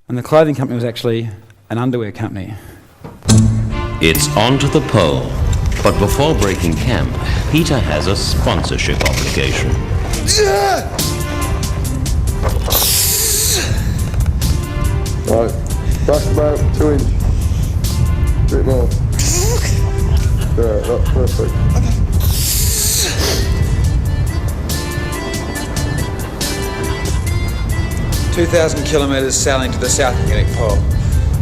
And the clothing company was actually an underwear company. It's on to the pole. But before breaking camp, Peter has a sponsorship obligation. Right, back about 2 inch. A bit more. There, that's perfect. 2,000 kilometres sailing to the South Magnetic Pole.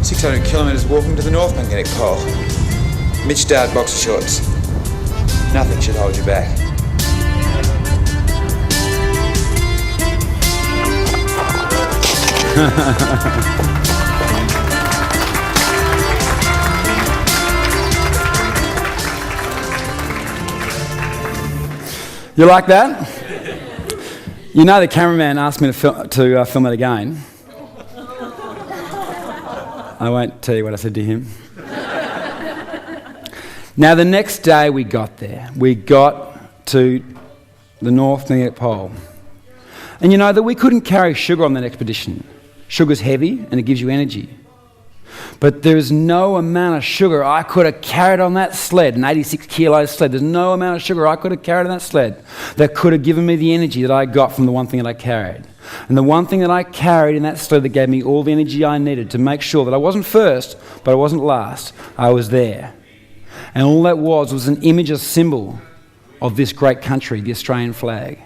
600 kilometres walking to the North Magnetic Pole. Mitch Dowd boxer shorts. Nothing should hold you back. You like that? You know the cameraman asked me to film it again. I won't tell you what I said to him. Now the next day we got there. We got to the North Magnetic Pole. And you know that we couldn't carry sugar on that expedition. Sugar's heavy and it gives you energy. But there's no amount of sugar I could have carried on that sled, an 86 kilo sled. There's no amount of sugar I could have carried on that sled that could have given me the energy that I got from the one thing that I carried. And the one thing that I carried in that sled that gave me all the energy I needed to make sure that I wasn't first, but I wasn't last, I was there. And all that was an image, a symbol of this great country, the Australian flag.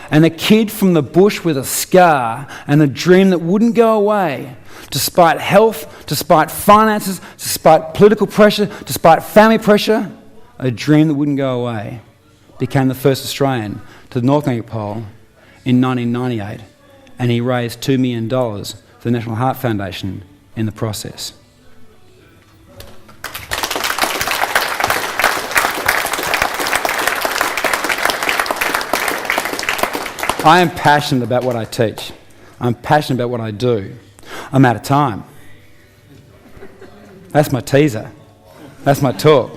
And a kid from the bush with a scar and a dream that wouldn't go away, despite health, despite finances, despite political pressure, despite family pressure, a dream that wouldn't go away, became the first Australian to the North Magnetic Pole in 1998. And he raised $2 million for the National Heart Foundation in the process. I am passionate about what I teach. I'm passionate about what I do. I'm out of time. That's my teaser. That's my talk.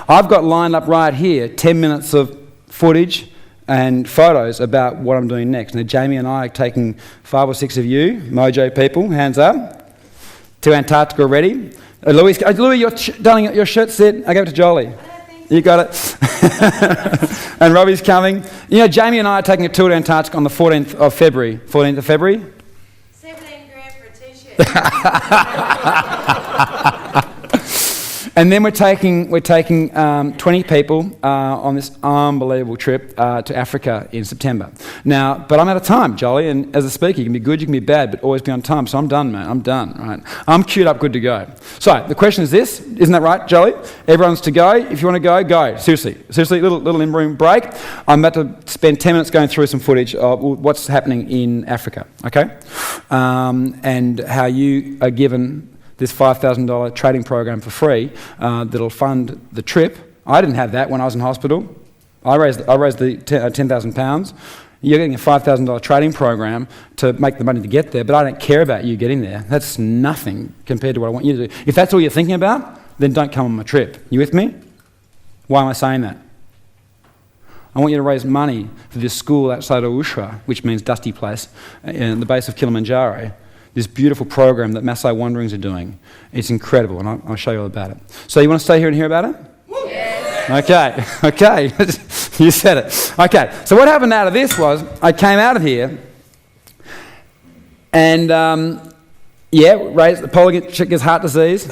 I've got lined up right here 10 minutes of footage and photos about what I'm doing next. Now, Jamie and I are taking 5 or 6 of you, Mojo people, hands up, to Antarctica already. Louis, darling, your shirt's set. I gave it to Jolie. You got it. And Robbie's coming. You know, Jamie and I are taking a tour to Antarctica on the 14th of February. 14th of February? 17 grand for a t-shirt. And then we're taking 20 people on this unbelievable trip to Africa in September. Now, but I'm out of time, Jolly, and as a speaker, you can be good, you can be bad, but always be on time. So I'm done, man. I'm done, right? I'm queued up, good to go. So the question is this, isn't that right, Jolly? Everyone's to go. If you want to go, go. Seriously, little in-room break. I'm about to spend 10 minutes going through some footage of what's happening in Africa, okay? And how you are given this $5,000 trading program for free that'll fund the trip. I didn't have that when I was in hospital. I raised the £10,000. You're getting a $5,000 trading program to make the money to get there, but I don't care about you getting there. That's nothing compared to what I want you to do. If that's all you're thinking about, then don't come on my trip. You with me? Why am I saying that? I want you to raise money for this school outside of Usha, which means dusty place, in the base of Kilimanjaro. This beautiful program that Maasai Wanderings are doing. It's incredible, and I'll show you all about it. So you want to stay here and hear about it? Yes. Okay. You said it. Okay, so what happened out of this was, I came out of here, and raised the Paul gets heart disease.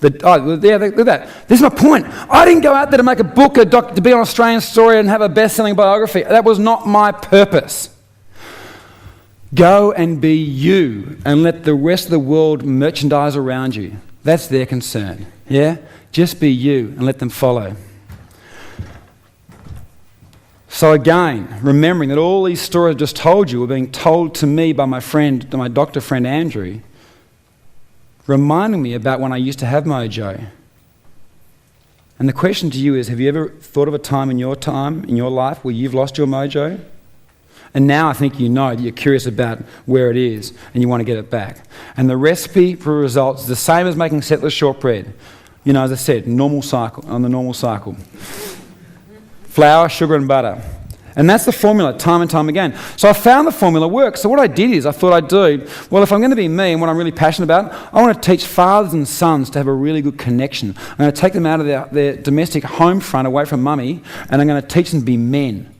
Look at that. This is my point. I didn't go out there to make a book, to be on Australian Story and have a best-selling biography. That was not my purpose. Go and be you and let the rest of the world merchandise around you. That's their concern, yeah? Just be you and let them follow. So again, remembering that all these stories I just told you were being told to me by my doctor friend Andrew, reminding me about when I used to have mojo. And the question to you is, have you ever thought of a time in your life where you've lost your mojo? And now I think you know that you're curious about where it is and you want to get it back. And the recipe for results is the same as making settler's shortbread. You know, as I said, on the normal cycle. Flour, sugar and butter. And that's the formula, time and time again. So I found the formula works. So what I did is I thought I'd do, well, if I'm going to be me and what I'm really passionate about, I want to teach fathers and sons to have a really good connection. I'm going to take them out of their domestic home front, away from mummy, and I'm going to teach them to be men.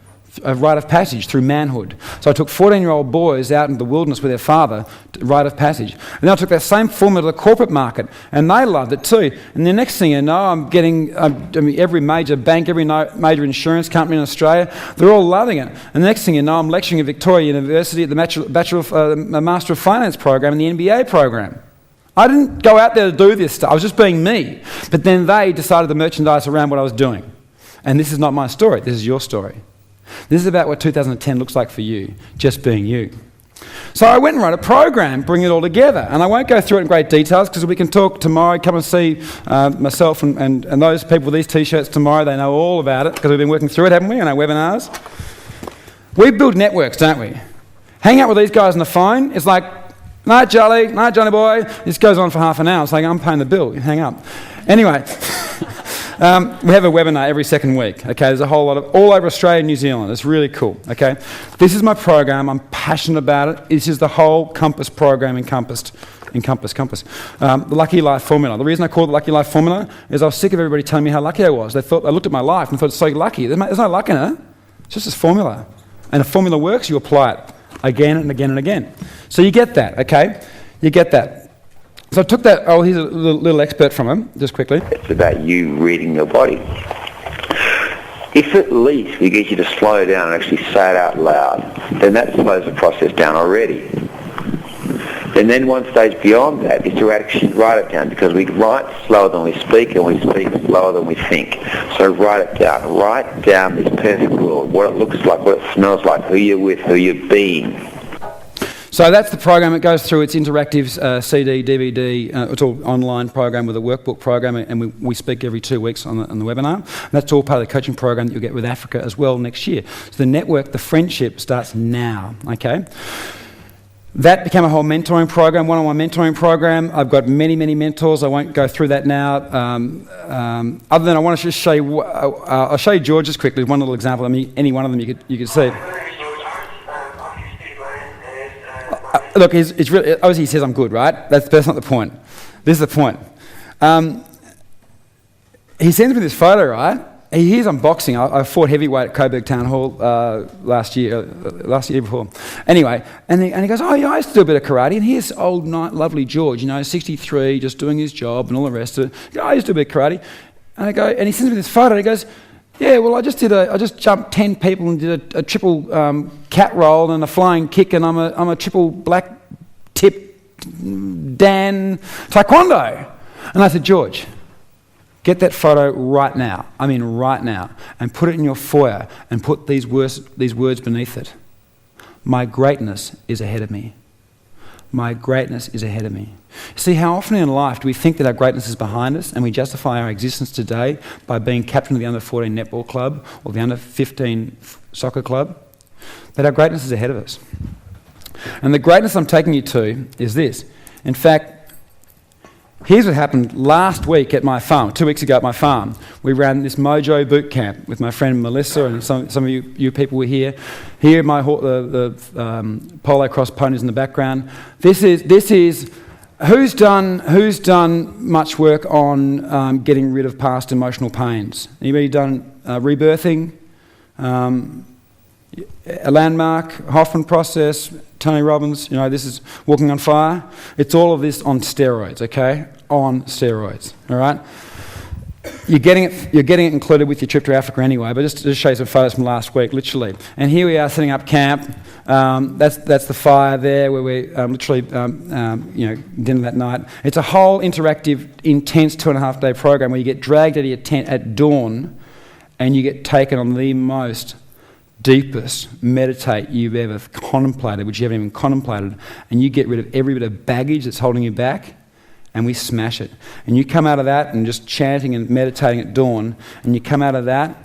A rite of passage through manhood. So I took 14-year-old boys out into the wilderness with their father, rite of passage. And then I took that same formula to the corporate market, and they loved it too. And the next thing you know, I'm getting every major bank, every major insurance company in Australia, they're all loving it. And the next thing you know, I'm lecturing at Victoria University at the Master of Finance program and the MBA program. I didn't go out there to do this stuff. I was just being me. But then they decided to merchandise around what I was doing. And this is not my story. This is your story. This is about what 2010 looks like for you, just being you. So I went and wrote a program, bring it all together. And I won't go through it in great details because we can talk tomorrow. Come and see myself and those people with these T-shirts tomorrow. They know all about it because we've been working through it, haven't we, on our webinars? We build networks, don't we? Hang out with these guys on the phone. It's like, night, Jolly, night, Johnny boy. This goes on for half an hour. It's like, I'm paying the bill. You hang up. Anyway. We have a webinar every second week, okay? There's a whole lot of, all over Australia and New Zealand. It's really cool, okay? This is my program. I'm passionate about it. This is the whole Compass program encompassed. The Lucky Life Formula. The reason I call it the Lucky Life Formula is I was sick of everybody telling me how lucky I was. They looked at my life and thought, it's so lucky. There's no luck in it. It's just this formula. And if a formula works, you apply it again and again and again. So you get that, okay? You get that. So I took that, here's a little expert from him, just quickly. It's about you reading your body. If at least we get you to slow down and actually say it out loud, then that slows the process down already. And then one stage beyond that is to actually write it down, because we write slower than we speak and we speak slower than we think. So write it down. Write down this perfect world, what it looks like, what it smells like, who you're with, who you're being. So that's the program. It goes through its interactive CD, DVD. It's all online program with a workbook program, and we speak every 2 weeks on the webinar. And that's all part of the coaching program that you'll get with Africa as well next year. So the network, the friendship starts now, okay? That became a whole mentoring program, one-on-one mentoring program. I've got many, many mentors. I won't go through that now. Other than I want to just show you, I'll show you George's quickly, one little example. I mean, any one of them you could see. Look, it's really, obviously he says I'm good, right? That's not the point. This is the point. He sends me this photo, right? He's unboxing. I fought heavyweight at Coburg Town Hall last year before. Anyway, and he goes, oh yeah, I used to do a bit of karate. And here's old, lovely George, 63, just doing his job and all the rest of it. I used to do a bit of karate. And he sends me this photo and he goes, yeah, well, I just jumped 10 people and did a triple cat roll and a flying kick, and I'm a triple black tip Dan taekwondo. And I said, George, get that photo right now. I mean, right now, and put it in your foyer and put these words beneath it. My greatness is ahead of me. My greatness is ahead of me. See, how often in life do we think that our greatness is behind us and we justify our existence today by being captain of the under-14 netball club or the under-15 soccer club? But our greatness is ahead of us. And the greatness I'm taking you to is this. In fact, here's what happened last week at my farm, 2 weeks ago at my farm. We ran this Mojo boot camp with my friend Melissa, and some of you people were here. Here, the polo cross ponies in the background. This is who's done much work on getting rid of past emotional pains? Anybody done rebirthing? A Landmark, Hoffman process, Tony Robbins, this is Walking on Fire. It's all of this on steroids, okay? On steroids, all right? You're getting it included with your trip to Africa anyway, but just to show you some photos from last week, literally. And here we are setting up camp. That's the fire there where we literally, dinner that night. It's a whole interactive, intense 2.5 day program where you get dragged out of your tent at dawn and you get taken on the most deepest meditate you've ever contemplated, which you haven't even contemplated, and you get rid of every bit of baggage that's holding you back, and we smash it. And you come out of that and just chanting and meditating at dawn, and you come out of that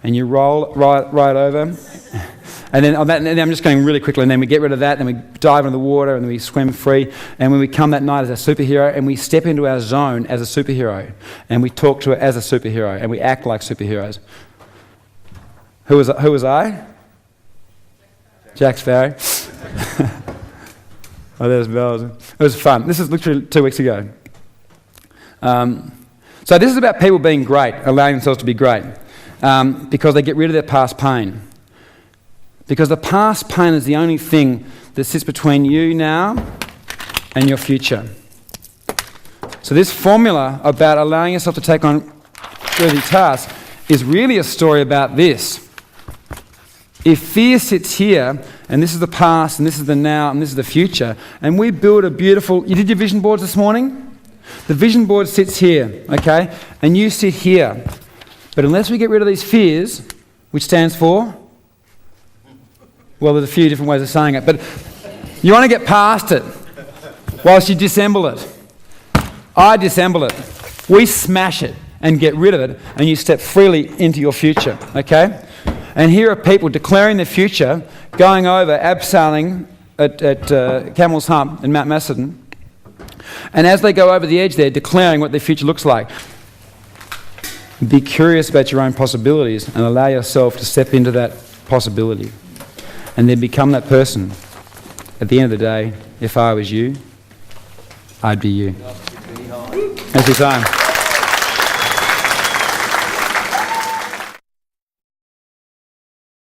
and you roll right over, and then I'm just going really quickly, and then we get rid of that, then we dive into the water, and then we swim free, and when we come that night as a superhero, and we step into our zone as a superhero, and we talk to it as a superhero, and we act like superheroes. Who was I? Jack Sparrow. Oh, there's bells. It was fun. This is literally 2 weeks ago. So this is about people being great, allowing themselves to be great, because they get rid of their past pain. Because the past pain is the only thing that sits between you now and your future. So this formula about allowing yourself to take on worthy tasks is really a story about this. If fear sits here, and this is the past, and this is the now, and this is the future, and we build a beautiful... You did your vision boards this morning? The vision board sits here, okay? And you sit here. But unless we get rid of these fears, which stands for... Well, there's a few different ways of saying it, but you want to get past it whilst you disassemble it. I disassemble it. We smash it and get rid of it, and you step freely into your future, okay? And here are people declaring their future, going over, abseiling at Camel's Hump in Mount Macedon, and as they go over the edge there, declaring what their future looks like. Be curious about your own possibilities and allow yourself to step into that possibility. And then become that person. At the end of the day, if I was you, I'd be you. That's your time.